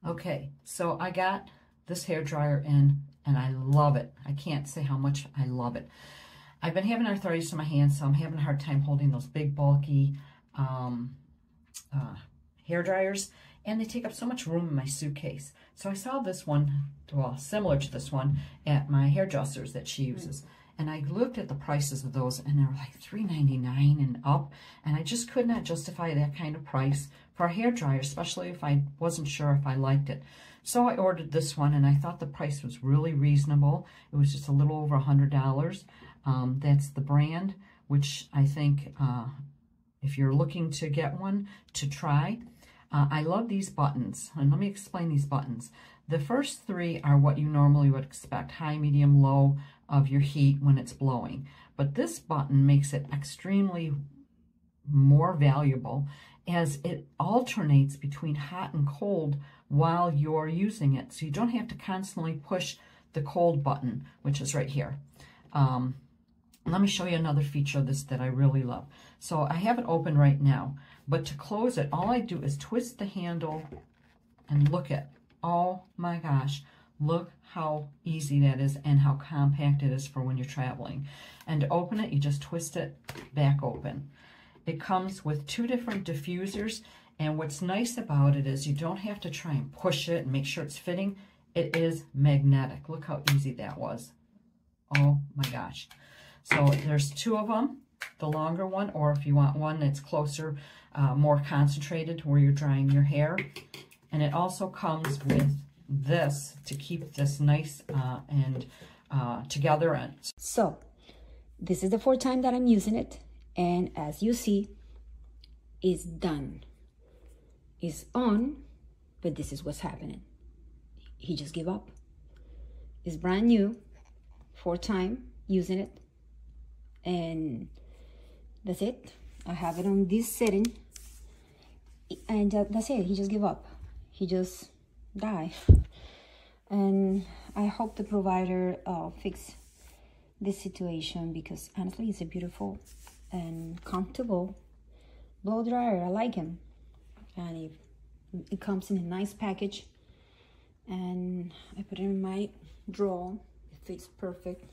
Okay, so I got this hair dryer in and I love it. I can't say how much I love it. I've been having arthritis in my hands, so I'm having a hard time holding those big, bulky hair dryers, and they take up so much room in my suitcase. So I saw this one, well, similar to this one, at my hairdresser's that she uses. And I looked at the prices of those, and they were like $3.99 and up, and I just could not justify that kind of price for a hair dryer, especially if I wasn't sure if I liked it. So I ordered this one, and I thought the price was really reasonable. It was just a little over $100. That's the brand, which I think if you're looking to get one to try. I love these buttons, and let me explain these buttons. The first three are what you normally would expect, high, medium, low of your heat when it's blowing. But this button makes it extremely more valuable as it alternates between hot and cold while you're using it. So you don't have to constantly push the cold button, which is right here. Let me show you another feature of this that I really love. So I have it open right now, but to close it, all I do is twist the handle and look at, oh my gosh, look how easy that is and how compact it is for when you're traveling. And to open it, you just twist it back open. It comes with two different diffusers, and what's nice about it is you don't have to try and push it and make sure it's fitting. It is magnetic. Look how easy that was. Oh my gosh. So there's two of them, the longer one, or if you want one that's closer, more concentrated to where you're drying your hair. And it also comes with this to keep this nice and together. And so this is the fourth time that I'm using it, and as you see, it's done. It's on, but this is what's happening. He just gave up. It's brand new, fourth time using it, and that's it. I have it on this setting, and that's it. He just gave up. He just died. And I hope the provider fix this situation, because honestly it's a beautiful and comfortable blow dryer. I like him, and it comes in a nice package, and I put it in my drawer. It fits perfect.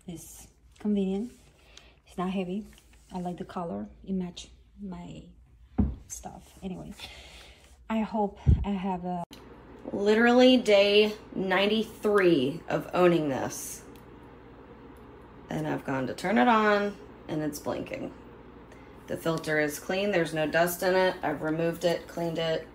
It's convenient. It's not heavy. I like the color. It matches my stuff. Anyway, I hope I have a literally day 93 of owning this, and I've gone to turn it on and it's blinking. The filter is clean. There's no dust in it. I've removed it, cleaned it.